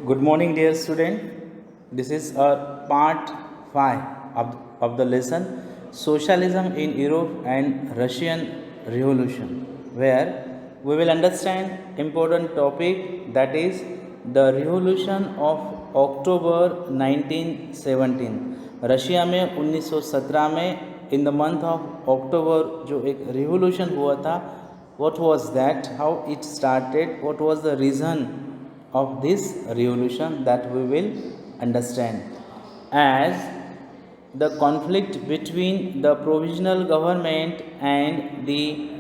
Good morning, dear student. This is our part 5 of the lesson Socialism in Europe and Russian Revolution, where we will understand important topic, that is the Revolution of October 1917. Russia में 1917 में in the month of अक्टूबर जो एक revolution हुआ था, what was that, how it started, what was the reason of this revolution, that we will understand. As the conflict between the provisional government and the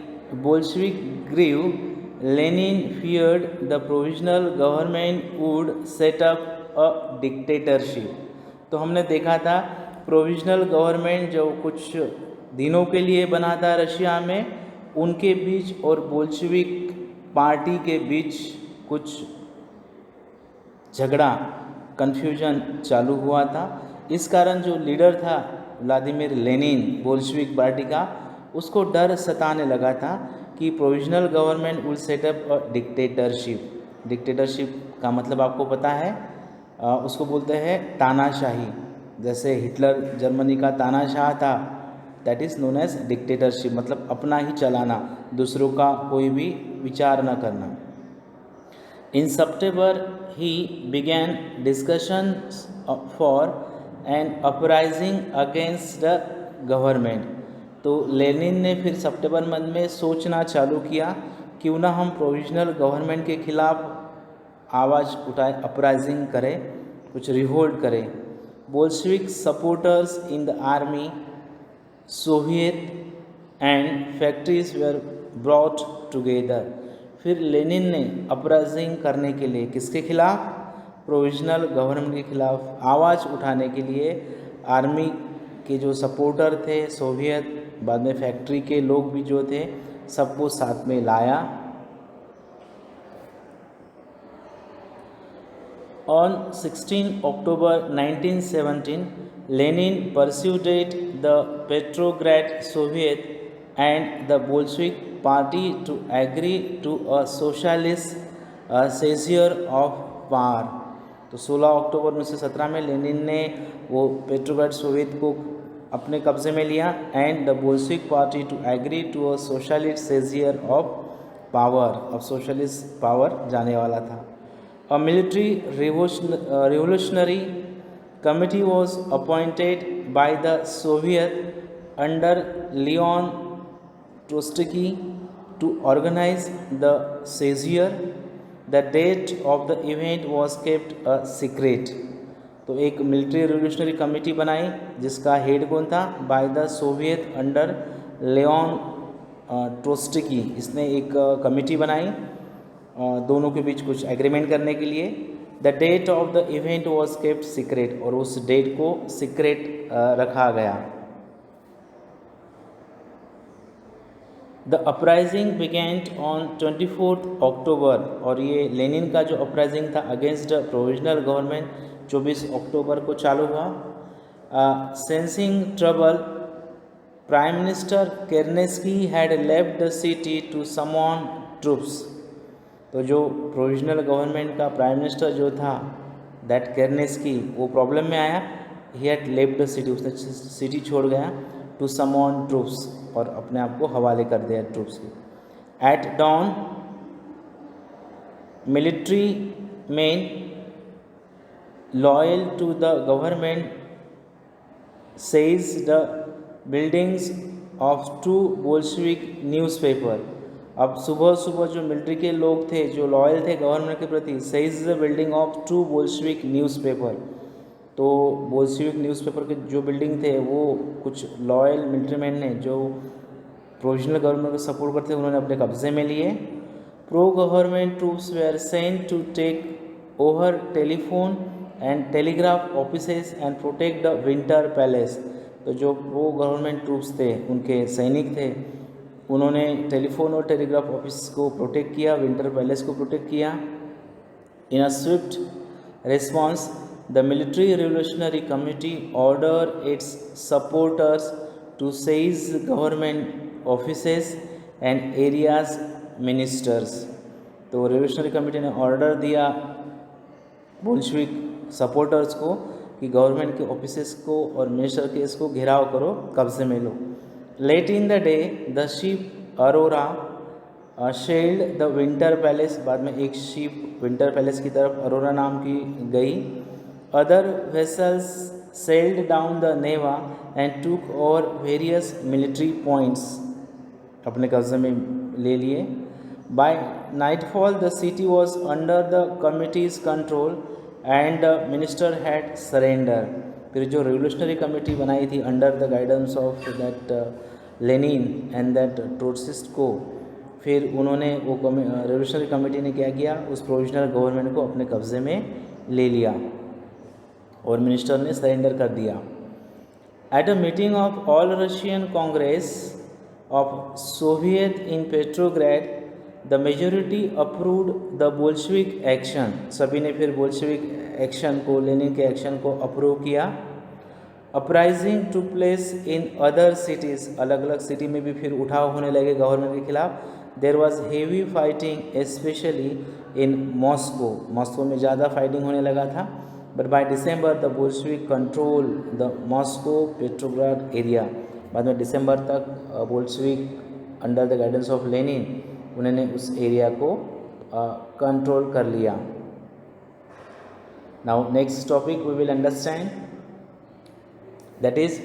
Bolshevik grew, Lenin feared the provisional government would set up a dictatorship. तो हमने देखा था provisional government जो कुछ दिनों के लिए बना था रशिया में, उनके बीच और बोल्शेविक पार्टी के बीच कुछ झगड़ा, कन्फ्यूजन चालू हुआ था। इस कारण जो लीडर था व्लादिमीर लेनिन बोल्शेविक पार्टी का, उसको डर सताने लगा था कि provisional government will set up a dictatorship. Dictatorship का मतलब आपको पता है, उसको बोलते हैं तानाशाही। जैसे हिटलर जर्मनी का तानाशाह था, that is known as dictatorship, मतलब अपना ही चलाना, दूसरों का कोई भी विचार न करना। In September, he began discussions for an uprising against the government. तो लेनिन ने फिर सितंबर मंथ में सोचना चालू किया, क्यों ना हम प्रोविजनल गवर्नमेंट के खिलाफ आवाज़ उठाए, अपराइजिंग करें, कुछ रिवोल्ट करें। Bolshevik supporters in the army, Soviet and factories were brought together. फिर लेनिन ने अपराइजिंग करने के लिए किसके खिलाफ? प्रोविजनल गवर्नमेंट के खिलाफ आवाज़ उठाने के लिए आर्मी के जो सपोर्टर थे, सोवियत, बाद में फैक्ट्री के लोग भी जो थे, सबको साथ में लाया। On 16 October 1917, Lenin persuaded the Petrograd Soviet and the Bolshevik party to agree to a socialist seizure of power. तो 16 अक्टूबर 1917 में लेनिन ने वो पेट्रोग्राड सोवियत को अपने कब्जे में लिया, and the Bolshevik party to agree to a socialist seizure of power. अब सोशलिस्ट पावर जाने वाला था। A military revolutionary committee was appointed by the Soviet under Leon Trotsky to organize the seizure. The date of the event was kept a secret. तो एक military revolutionary committee बनाई जिसका head कौन था? By the Soviet under Leon Trotsky. इसने एक committee बनाई दोनों के बीच कुछ एग्रीमेंट करने के लिए। The date of the event was kept secret, और उस डेट को सीक्रेट रखा गया। The uprising began on 24 October, और ये लेनिन का जो अपराइजिंग था अगेंस्ट प्रोविजनल गवर्नमेंट 24 अक्टूबर को चालू हुआ। Sensing trouble, prime minister Kerensky had left the city to summon troops. तो जो प्रोविजनल गवर्नमेंट का प्राइम मिनिस्टर जो था, दैट केर्नेस्की, वो प्रॉब्लम में आया। He had left the city, उसने सिटी छोड़ गया। टू समन ट्रूप्स, और अपने आप को हवाले कर दिया ट्रूप्स के। At dawn, military man loyal to the government seized the buildings of two Bolshevik newspaper. अब सुबह सुबह जो मिलिट्री के लोग थे जो लॉयल थे गवर्नमेंट के प्रति, seized the building of two Bolshevik newspaper. तो बोल्शेविक न्यूज़पेपर के जो बिल्डिंग थे वो कुछ लॉयल मिलिट्री मैन ने जो प्रोविजनल गवर्नमेंट को सपोर्ट करते उन्होंने अपने कब्जे में लिए। Pro government troops were sent to take over telephone and telegraph offices and protect the Winter Palace. तो जो प्रो गवर्नमेंट ट्रूप्स थे, उनके सैनिक थे, उन्होंने टेलीफोन और टेलीग्राफ ऑफिस को प्रोटेक्ट किया, विंटर पैलेस को प्रोटेक्ट किया। In a swift response, the military revolutionary committee order its supporters to seize government offices and areas ministers. तो रिवोल्यूशनरी कमेटी ने ऑर्डर दिया बोल्शविक सपोर्टर्स को कि गवर्नमेंट के ऑफिसेस को और मिनिस्टर के इसको घेराव करो, कब्जे में लो। Late in the day the ship Aurora shelled the Winter Palace, बाद में एक शिप विंटर पैलेस की तरफ अरोरा नाम की गई। Other vessels sailed down the Neva and took over various military points, अपने कब्जे में ले लिए। By nightfall the city was under the committee's control and the minister had surrender. फिर जो रिवोल्यूशनरी कमेटी बनाई थी under the guidance of that Lenin and that Trotskyist को, फिर उन्होंने वो रिवोल्यूशनरी कमेटी ने क्या किया, उस प्रोविजनल गवर्नमेंट को अपने कब्जे में ले लिया और मिनिस्टर ने सरेंडर कर दिया। At a meeting of all Russian Congress of Soviet in Petrograd the majority approved the Bolshevik action. सभी ने फिर बोल्शविक एक्शन को, लेनिन के एक्शन को अप्रूव किया। Uprising took place in other cities, अलग अलग सिटी में भी फिर उठाव होने लगे गवर्नमेंट के खिलाफ। There was heavy fighting especially in Moscow, Moscow में ज़्यादा फाइटिंग होने लगा था। But by December the Bolshevik control the Moscow Petrograd area. बाद में दिसंबर तक Bolshevik under the guidance of Lenin उन्होंने उस एरिया को कंट्रोल कर लिया। Now next topic we will understand, that is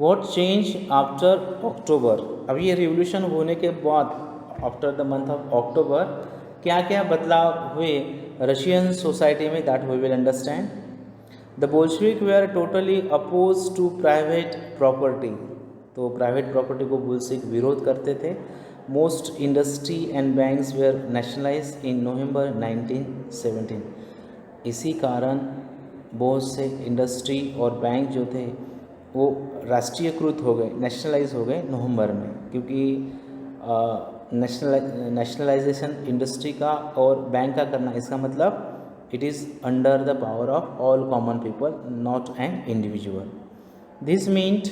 what change after October. अब ये रिवोल्यूशन होने के बाद after the month of October क्या क्या बदलाव हुए रशियन सोसाइटी में, that we will understand. The Bolshevik were totally oppose to private property, तो प्राइवेट प्रॉपर्टी को बोल्शविक विरोध करते थे। Most industry and banks were nationalise in November 1917। इसी कारण बहुत से इंडस्ट्री और बैंक जो थे वो राष्ट्रीयकृत हो गए, नेशनलाइज हो गए नवंबर में, क्योंकि नेशनलाइजेशन इंडस्ट्री का और बैंक का करना, इसका मतलब it is under the power of all common people, not an individual. This meant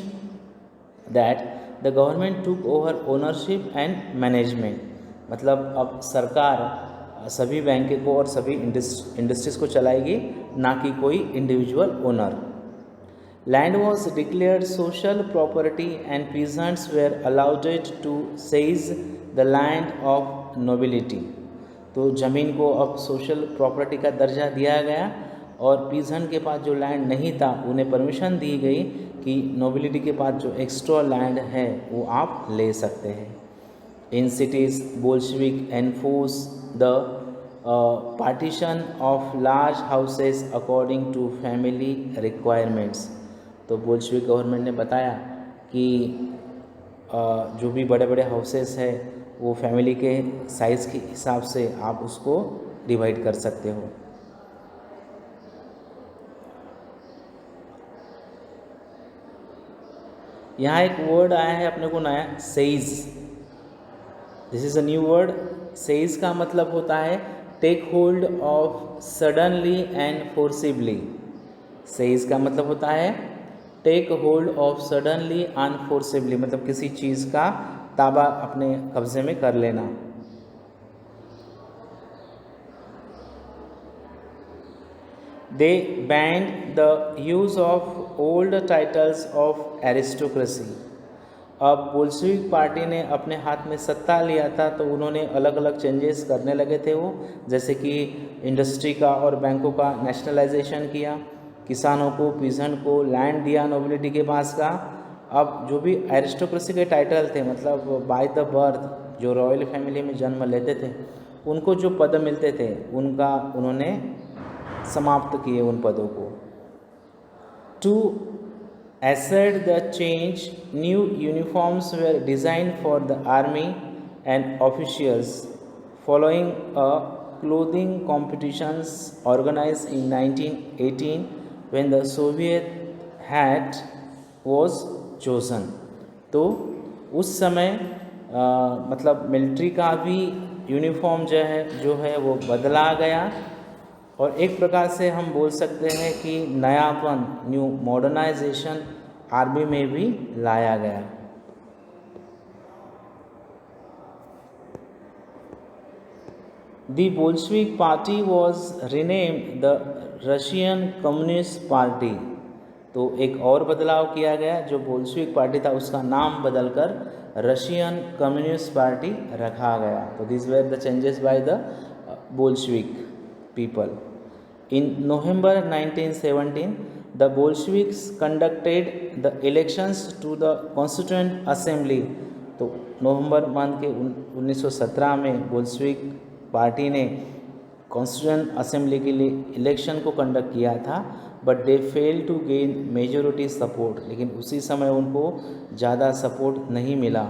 that the government took over ownership and management, मतलब अब सरकार सभी बैंकों को और सभी इंडस्ट्रीज को चलाएगी, ना कि कोई individual owner. Land was declared social property and peasants were allowed to seize the land of nobility. तो ज़मीन को अब सोशल प्रॉपर्टी का दर्जा दिया गया और पीजन के पास जो लैंड नहीं था उन्हें परमिशन दी गई कि नोबिलिटी के पास जो एक्स्ट्रा लैंड है वो आप ले सकते हैं। In cities Bolshevik enforce the partition of large houses according to family requirements. तो बोल्शविक गवर्नमेंट ने बताया कि जो भी बड़े बड़े हाउसेस है वो फैमिली के साइज़ के हिसाब से आप उसको डिवाइड कर सकते हो। यहाँ एक वर्ड आया है अपने को नया, seize. This is a new word. Seize का मतलब होता है take hold of suddenly and forcibly. Seize का मतलब होता है take hold of suddenly and forcibly, मतलब किसी चीज़ का ताबा अपने कब्जे में कर लेना। They banned the use of old titles of aristocracy. अब बोल्शविक पार्टी ने अपने हाथ में सत्ता लिया था तो उन्होंने अलग अलग चेंजेस करने लगे थे वो, जैसे कि इंडस्ट्री का और बैंकों का नेशनलाइजेशन किया, किसानों को पीजेंट को लैंड दिया नोबिलिटी के पास का। अब जो भी एरिस्टोक्रेसी के टाइटल थे, मतलब बाय द बर्थ जो रॉयल फैमिली में जन्म लेते थे उनको जो पद मिलते थे उनका उन्होंने समाप्त किए उन पदों को। To assert the change, new uniforms were designed for the army and officials following a clothing competitions organized in 1918 when the Soviet hat was chosen। तो उस समय मतलब मिलिट्री का भी यूनिफॉर्म जो है वो बदला गया और एक प्रकार से हम बोल सकते हैं कि नयापन, न्यू मॉडर्नाइजेशन आर्मी में भी लाया गया। The Bolshevik Party was renamed the Russian Communist Party. तो एक और बदलाव किया गया, जो बोल्शेविक पार्टी था उसका नाम बदलकर रशियन कम्युनिस्ट पार्टी रखा गया. तो this were the changes by the Bolshevik people. In November 1917, the Bolsheviks conducted the elections to the Constituent Assembly. तो नवंबर मंथ के 1917 में बोल्शेविक पार्टी ने कॉन्स्टिट्यूएंट असेंबली के लिए इलेक्शन को कंडक्ट किया था, but they fail to gain majority support. लेकिन उसी समय उनको ज़्यादा सपोर्ट नहीं मिला.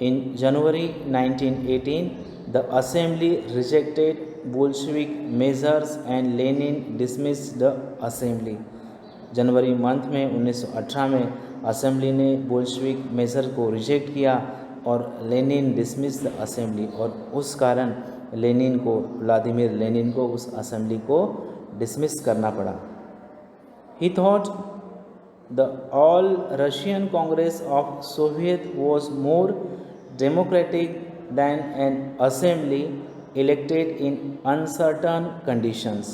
In January 1918 the assembly rejected Bolshevik measures and Lenin dismissed the assembly. जनवरी मंथ में 1918 में असेंबली ने बोल्शेविक मेजर को रिजेक्ट किया और लेनिन डिसमिस द असेंबली. और उस कारण लेनिन को, व्लादिमीर लेनिन को उस असेंबली को डिसमिस करना पड़ा. He thought the all Russian Congress of Soviet was more democratic than an assembly elected in uncertain conditions.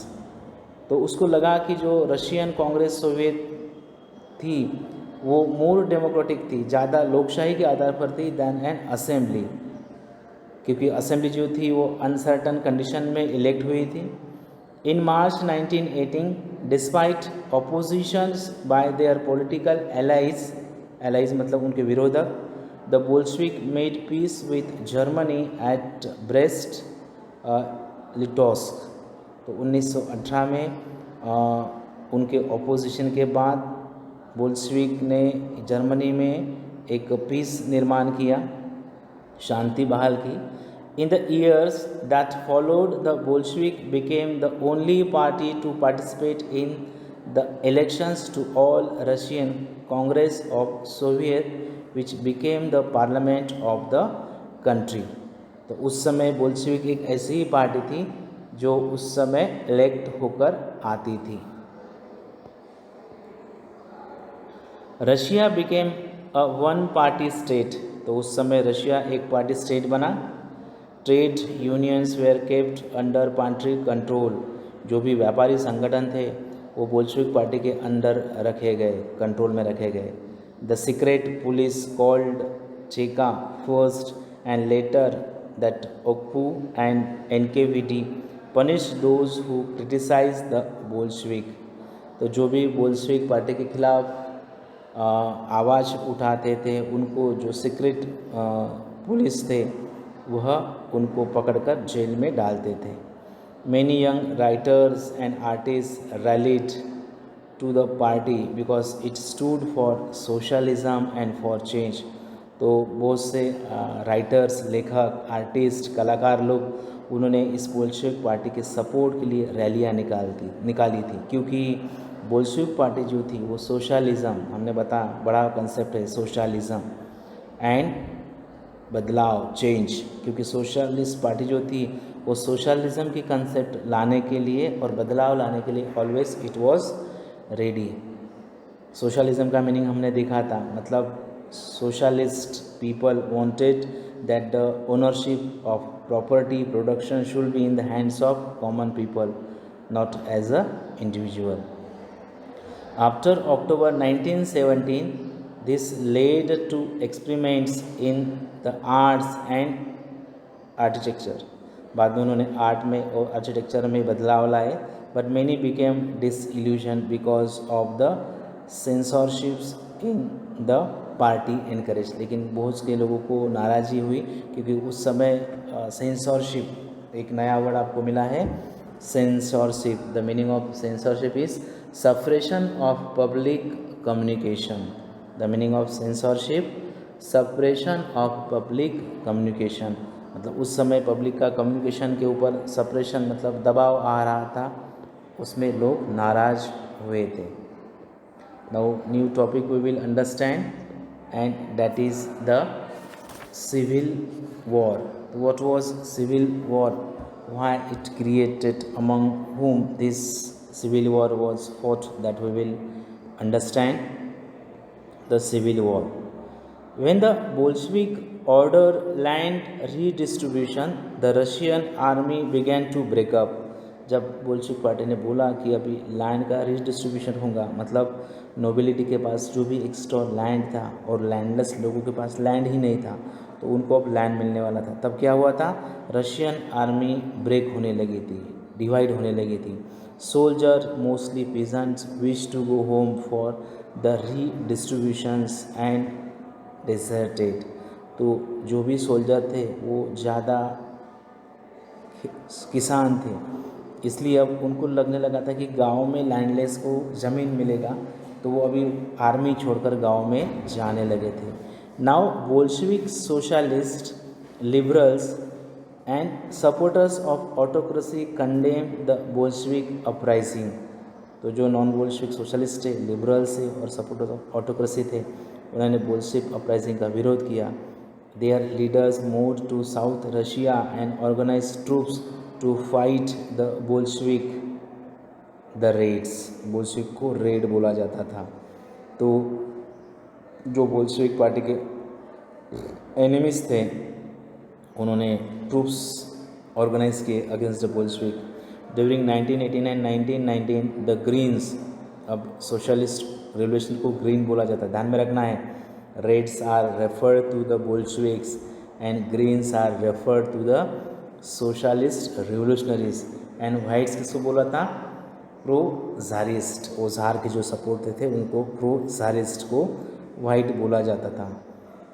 तो उसको लगा कि जो रशियन कांग्रेस सोवियत थी वो मोर डेमोक्रेटिक थी, ज़्यादा लोकशाही के आधार पर थी दैन एन असेंबली, क्योंकि असेंबली जो थी वो अनसर्टन कंडीशन में इलेक्ट हुई थी. In March 1918, despite oppositions by their political allies मतलब उनके विरोधक, the Bolshevik made peace with Germany at Brest-Litovsk. तो 1918 में उनके ऑपोजिशन के बाद बोल्शेविक ने जर्मनी में एक पीस निर्माण किया, शांति बहाल की. In the years that followed, the Bolshevik became the only party to participate in the elections to all Russian Congress of Soviet, which became the parliament of the country. तो उस समय Bolshevik एक ऐसी ही party थी जो उस समय elect होकर आती थी. Russia became a one party state. तो उस समय रशिया एक पार्टी स्टेट बना. Trade unions were kept under party control. जो भी व्यापारी संगठन थे वो बोल्शेविक पार्टी के अंडर रखे गए, कंट्रोल में रखे गए. The secret police called Cheka first and later that OGPU and NKVD punish those who criticise the Bolshevik. तो जो भी बोल्शेविक पार्टी के खिलाफ आवाज़ उठाते थे उनको जो सीक्रेट पुलिस थे वह उनको पकड़कर जेल में डालते थे. Many young writers and artists rallied to the party because it stood for socialism and for change. तो बहुत से राइटर्स, लेखक, आर्टिस्ट, कलाकार लोग उन्होंने इस बोल्शेविक पार्टी के सपोर्ट के लिए रैलियाँ निकाली थी, क्योंकि बोल्शेविक पार्टी जो थी वो सोशलिज्म, हमने बताया बड़ा कंसेप्ट है सोशलिज्म, एंड बदलाव, चेंज. क्योंकि सोशलिस्ट पार्टी जो थी वो सोशलिज्म की कंसेप्ट लाने के लिए और बदलाव लाने के लिए always it was ready. Socialism का मीनिंग हमने देखा था, मतलब socialist people wanted that the ownership of property production should be in the hands of common people, not as a individual. After October 1917, this led to experiments in the arts and architecture. बाद में उन्होंने art में और architecture में बदलाव लाए, but many became disillusion because of the censorships in the party encourage. लेकिन बहुत से लोगों को नाराज़गी हुई क्योंकि उस समय सेंसरशिप, एक नया वर्ड आपको मिला है censorship. The meaning of censorship is suppression of public communication. The meaning of censorship suppression of public communication. मतलब उस समय पब्लिक का कम्युनिकेशन के ऊपर सप्रेशन मतलब दबाव आ रहा था, उसमें लोग नाराज़ हुए थे. Now new topic we will understand and that is the civil war. What was civil war, why it created, among whom this civil war was fought, that we will understand the civil war. When the Bolshevik order land redistribution, the Russian army began to break up. जब बोल्शिक party ने बोला कि अभी land का redistribution होगा, मतलब nobility के पास जो भी एक्स्ट्रा लैंड था और लैंडलेस लोगों के पास लैंड ही नहीं था, तो उनको अब लैंड मिलने वाला था, तब क्या हुआ था, रशियन आर्मी ब्रेक होने लगी थी, डिवाइड होने लगी थी. Soldier mostly peasants wish to go home for the redistributions and deserted. तो जो भी सोल्जर थे वो ज़्यादा किसान थे, इसलिए अब उनको लगने लगा था कि गांव में लैंडलेस को ज़मीन मिलेगा, तो वो अभी आर्मी छोड़कर गांव में जाने लगे थे. Now Bolshevik socialist liberals and supporters of autocracy condemn the Bolshevik uprising. तो जो नॉन बोल्शेविक सोशलिस्ट थे, लिबरल्स थे और सपोर्टर्स ऑफ ऑटोक्रेसी थे, उन्होंने बोल्शेविक अपराइजिंग का विरोध किया. Their leaders moved to South Russia and organized troops to fight the Bolshevik. The raids, Bolshevik को रेड बोला जाता था. तो जो बोल्शेविक पार्टी के एनिमीज थे, उन्होंने ट्रूप्स ऑर्गेनाइज किए against the Bolshevik. During 1918-1919 the greens, अब सोशलिस्ट रिवोल्यूशन को ग्रीन बोला जाता है, ध्यान में रखना है. Reds are referred to the Bolsheviks and Greens are referred to the Socialist Revolutionaries. and Whites किसको बोला था, प्रो ज़ारिस्ट. वो ज़ार के जो सपोर्ट थे उनको प्रो ज़ारिस्ट को वाइट बोला जाता था.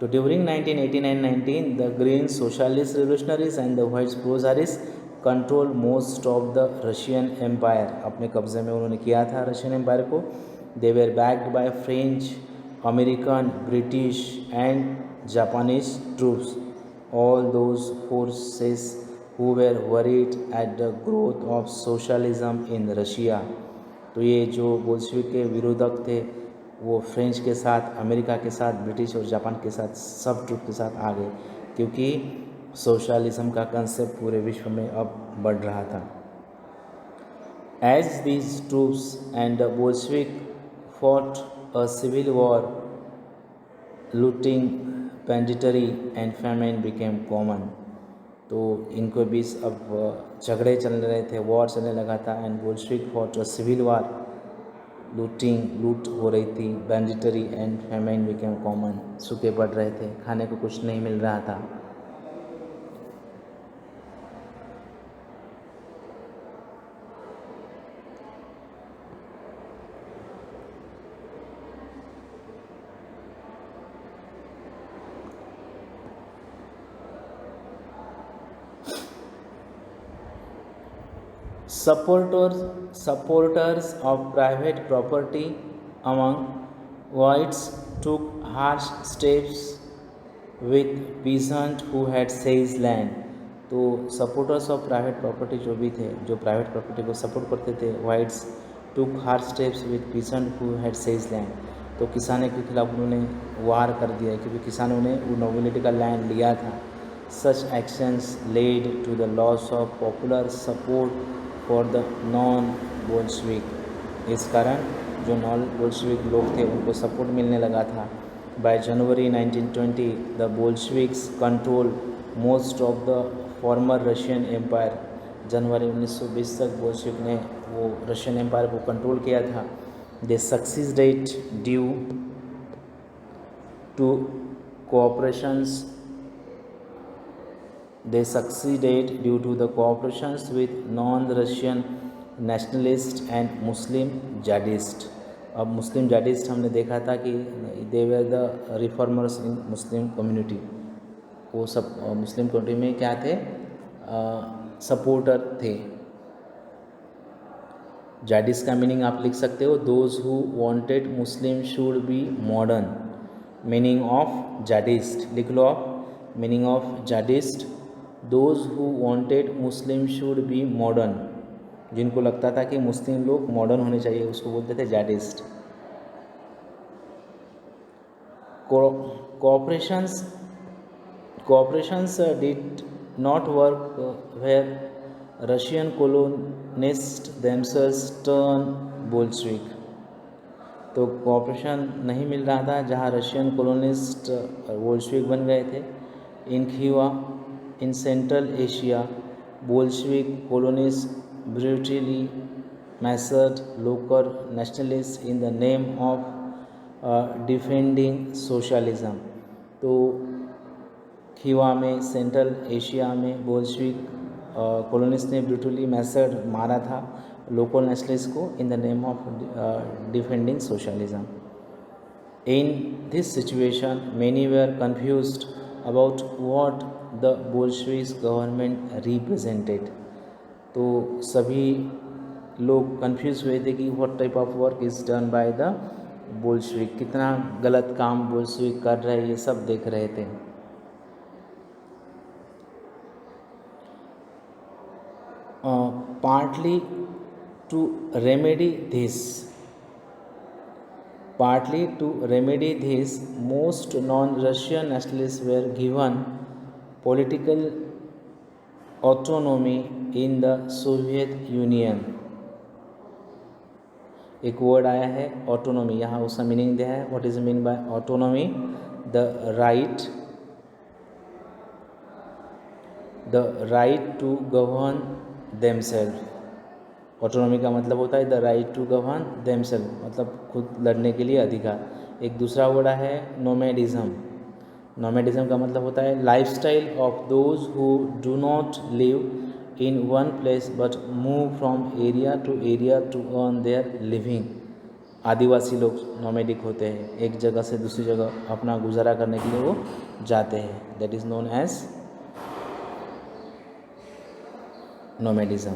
तो during 1918-19 the green socialist revolutionaries and the whites pro Tsarist control most of the Russian empire. अपने कब्जे में उन्होंने किया था रशियन एम्पायर को. They were backed by French, American, British and Japanese troops, all those forces who were worried at the growth of socialism in Russia. तो ये जो बोल्शेविक के विरोधक थे वो फ्रेंच के साथ, अमेरिका के साथ, ब्रिटिश और जापान के साथ, सब ट्रूप के साथ आ गए, क्योंकि सोशलिज्म का कंसेप्ट पूरे विश्व में अब बढ़ रहा था. As these troops and the Bolshevik fought a civil war, looting, banditry and famine became common. तो इनको बीच अब झगड़े चल रहे थे, वॉर चलने लगा था. And Bolshevik fought a civil war, लूट हो रही थी, banditry and famine became common. सूखे पड़ रहे थे, खाने को कुछ नहीं मिल रहा था. Supporters of private property among whites took harsh steps with peasants who had seized land. तो सपोर्टर्स ऑफ प्राइवेट प्रॉपर्टी जो भी थे, जो प्राइवेट प्रॉपर्टी को सपोर्ट करते थे, whites took hard steps with peasant who had seized land. तो किसानों के खिलाफ उन्होंने वार कर दिया, क्योंकि किसानों ने वो नोबिलिटी का लैंड लिया था. Such actions led to the loss of popular support for the non Bolshevik. इस कारण जो नॉन बोल्शेविक लोग थे उनको सपोर्ट मिलने लगा था. By January 1920 the Bolsheviks control most of the former Russian empire. जनवरी 1920 तक बोल्शेविक ने वो रशियन एम्पायर को कंट्रोल किया था. They succeeded due to cooperations They succeeded due to the cooperations with non-Russian nationalists and Muslim jihadists. अब मुस्लिम जहादिस्ट हमने देखा था कि they were the reformers in Muslim community. वो सब मुस्लिम कम्युनिटी में क्या थे, सपोर्टर थे. जहादिस्ट का मीनिंग आप लिख सकते हो, those who wanted Muslim should be modern. Meaning of jihadist लिख लो आप. Meaning of jihadist, those who wanted Muslim should be modern. जिनको लगता था कि मुस्लिम लोग मॉडर्न होने चाहिए, उसको बोलते थे जहादिस्ट. cooperations did not work where Russian colonists themselves turned Bolshevik. तो कोऑपरेशन नहीं मिल रहा था जहाँ रशियन कॉलोनिस्ट बोल्शेविक बन गए थे. In Khiva, in Central Asia, Bolshevik colonists brutally massacred local nationalists in the name of defending socialism. तो Khiva में, सेंट्रल एशिया में बोल्शेविक कॉलोनिस्ट ने ब्रूटली मैसर्ड मारा था लोकल नेशनलिस्ट को in the name of defending socialism. In this situation many were confused about what the Bolshevik government represented. तो सभी लोग कन्फ्यूज हुए थे कि what type of work is done by the Bolshevik, कितना गलत काम बोल्शेविक कर रहे, ये सब देख रहे थे। Partly to remedy this, most non-Russian nationalists were given political autonomy in the Soviet Union। एक वर्ड आया है ऑटोनॉमी, यहाँ उसका मीनिंग दिया है। What is mean by autonomy? The right to govern themselves. Autonomy का मतलब होता है the right to govern themselves, मतलब खुद लड़ने के लिए अधिकार। एक दूसरा वर्ड है नोमैडिज्म। नोमैडिज्म का मतलब होता है lifestyle of those who do not live in one place but move from area to earn their living। आदिवासी लोग नोमैडिक होते हैं, एक जगह से दूसरी जगह अपना गुजारा करने के लिए वो जाते हैं, that is known as nomadism.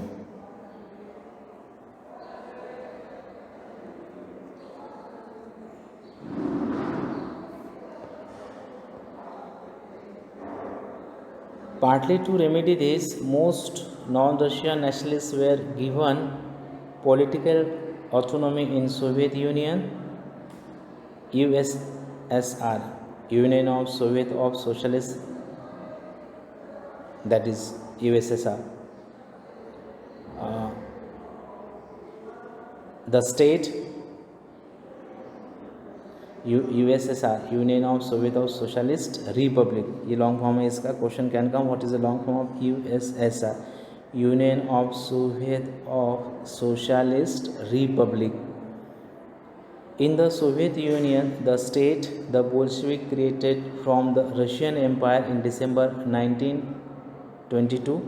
Partly to remedy this, most non-Russian nationalists were given political autonomy in Soviet Union, USSR, Union of Soviet of Socialists, that is USSR. The state USSR, Union of Soviet of Socialist Republic, ये long form है इसका। Question can come, what is the long form of USSR? Union of Soviet of socialist Republic. In the Soviet Union, the state the Bolshevik created from the Russian Empire in December 1922,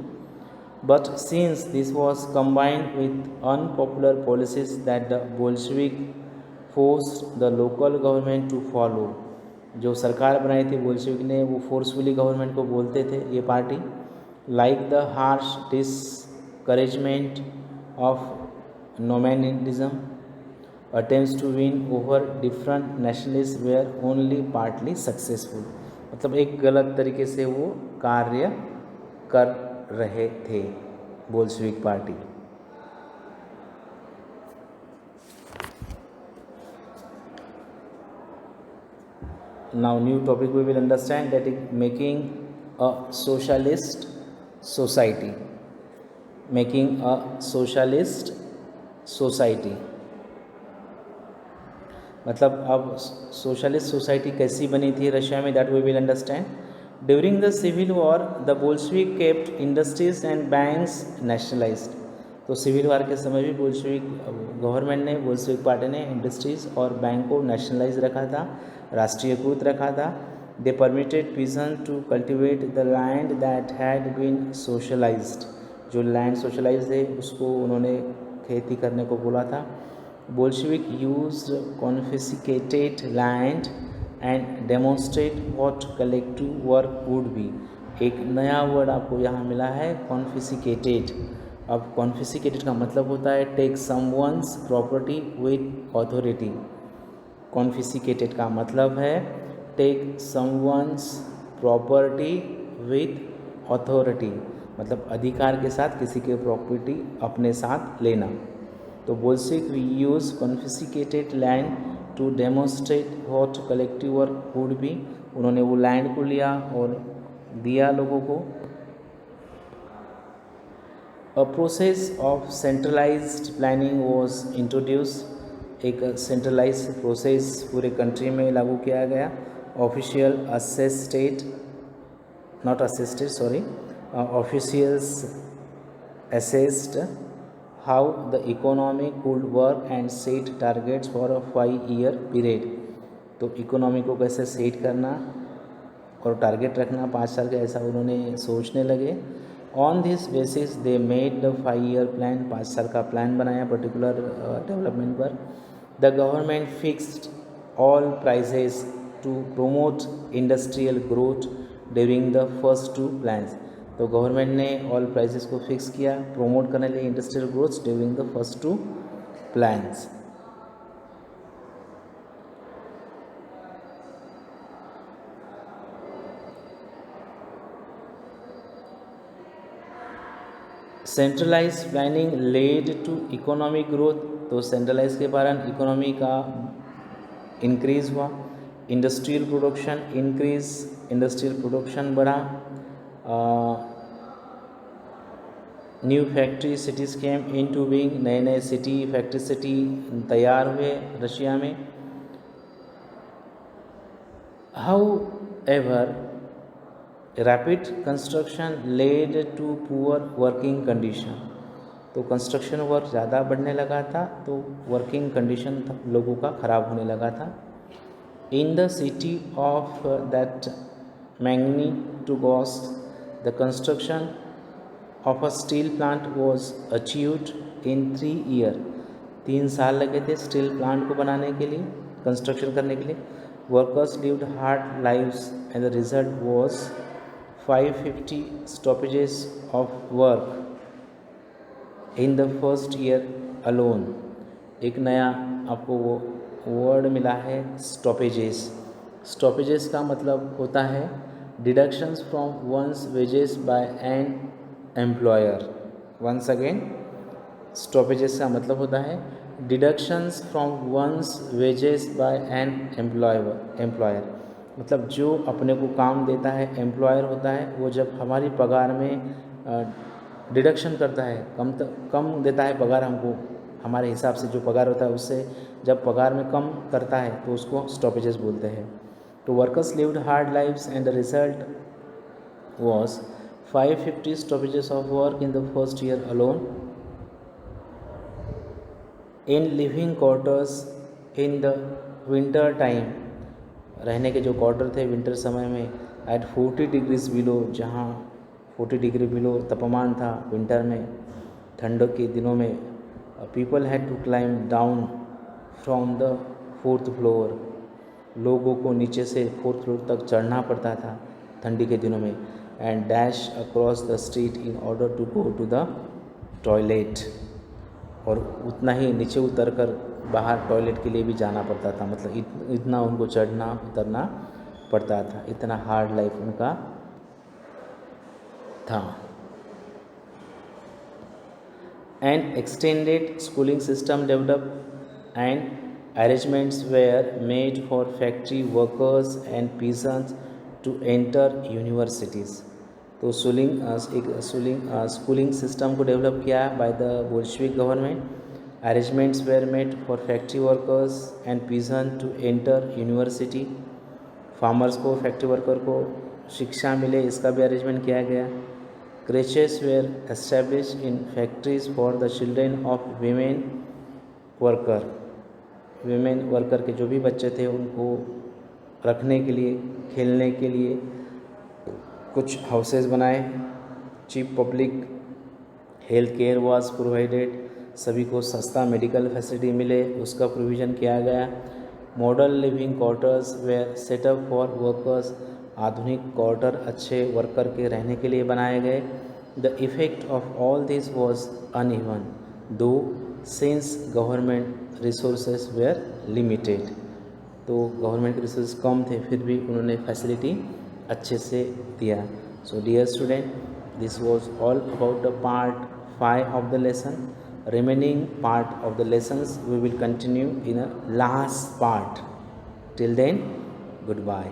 but since this was combined with unpopular policies that the Bolshevik forced the local government to follow, जो सरकार बनाई थी Bolshevik ने वो forcefully government को बोलते थे ये party, like the harsh discouragement of nomadism, attempts to win over different nationalists were only partly successful। मतलब एक गलत तरीके से वो कार्य कर रहे थे Bolshevik party. Now new topic we will understand, that is making a socialist society। making a socialist society मतलब अब सोशलिस्ट सोसाइटी कैसी बनी थी रशिया में, that we will understand. During the civil war the Bolshevik kept industries and banks nationalised. तो civil war के समय भी बोल्शेविक गवर्नमेंट ने, बोल्शेविक पार्टी ने इंडस्ट्रीज और बैंक को नेशनलाइज रखा था, राष्ट्रीयकृत रखा था। They permitted peasants to cultivate the land that had been socialised. जो लैंड सोशलाइज है उसको उन्होंने खेती करने को बोला था। Bolshevik used confiscated land and demonstrate what collective work would be। एक नया वर्ड आपको यहाँ मिला है confiscated। अब confiscated का मतलब होता है take someone's property with authority। confiscated का मतलब है take someone's property with authority, मतलब अधिकार के साथ किसी के प्रॉपर्टी अपने साथ लेना। तो Bolshevik we use confiscated land to demonstrate what collective work would be. उन्होंने वो लैंड को लिया और दिया लोगों को। A process of centralised planning was introduce. एक सेंट्रलाइज्ड प्रोसेस पूरे कंट्री में लागू किया गया। Official assess state not assisted, sorry, officials assessed how the economy could work and set targets for a 5-year period. तो इकोनॉमी को कैसे set करना और टारगेट रखना 5 साल का, ऐसा उन्होंने सोचने लगे. On this basis they made the 5-year plan. 5 साल का प्लान बनाया पर्टिकुलर डेवलपमेंट पर. The government fixed all prices to promote industrial growth during the first 2 plans. तो गवर्नमेंट ने ऑल प्राइसेस को फिक्स किया प्रोमोट करने के लिए industrial growth during the first 2 plans. Centralise planning led to economic growth. तो centralise के कारण इकोनॉमी का इंक्रीज हुआ. Industrial production increase, industrial production बढ़ा. New factory cities came into being. नए नए सिटी, फैक्ट्री सिटी तैयार हुए रशिया में. However rapid construction led to poor working condition. तो कंस्ट्रक्शन वर्क ज़्यादा बढ़ने लगा था तो वर्किंग कंडीशन लोगों का ख़राब होने लगा था. In the city of that magnitude the construction of a steel plant was achieved in 3 year. 3 साल लगे थे स्टील प्लांट को बनाने के लिए, कंस्ट्रक्शन करने के लिए. Workers lived hard lives and the result was 550 stoppages of work in the first year alone. एक नया आपको वो वर्ड मिला है स्टॉपेजेस. स्टॉपेजेस का मतलब होता है deductions from one's wages by an employer. Once again, stoppages का मतलब होता है deductions from one's wages by an employer. मतलब जो अपने को काम देता है, एम्प्लॉयर होता है, वो जब हमारी पगार में डिडक्शन करता है, कम देता है पगार हमको, हमारे हिसाब से जो पगार होता है उससे जब पगार में कम करता है तो उसको स्टॉपेजेस बोलते हैं. तो workers lived hard lives and the result was 550 stoppages of work in the first year alone. In living quarters in the winter time, रहने के जो क्वार्टर थे विंटर समय में, at 40 degrees below, जहाँ 40 डिग्री बिलो तापमान था विंटर में, ठंड के दिनों में, people had to climb down from the 4th floor. लोगों को नीचे से 4th फ्लोर तक चढ़ना पड़ता था ठंडी के दिनों में. and dash across the street in order to go to the toilet. और उतना ही नीचे उतर कर बाहर टॉयलेट के लिए भी जाना पड़ता था. मतलब इतना उनको चढ़ना उतरना पड़ता था, इतना हार्ड लाइफ उनका था. And extended schooling system develop and arrangements were made for factory workers and peasants to enter universities. तो स्कूलिंग सिस्टम को डेवलप किया by the Bolshevik government. Arrangements were made for factory workers and peasants to enter university. Farmers को, factory worker को शिक्षा मिले, इसका भी arrangement किया गया. Creches were establish in factories for the children of women worker. Women worker के जो भी बच्चे थे उनको रखने के लिए, खेलने के लिए कुछ हाउसेस बनाए. Cheap public health care was provided. सभी को सस्ता मेडिकल फैसिलिटी मिले, उसका प्रोविज़न किया गया. Model living quarters were set up for workers. आधुनिक क्वार्टर अच्छे वर्कर के रहने के लिए बनाए गए. The effect of all this was uneven though since government resources were limited. तो गवर्नमेंट के रिसोर्स कम थे फिर भी उन्होंने फैसिलिटी अच्छे से दिया. So dear student, this was all about the part 5 of the lesson. Remaining part of the lessons we will continue in a last part. Till then, goodbye.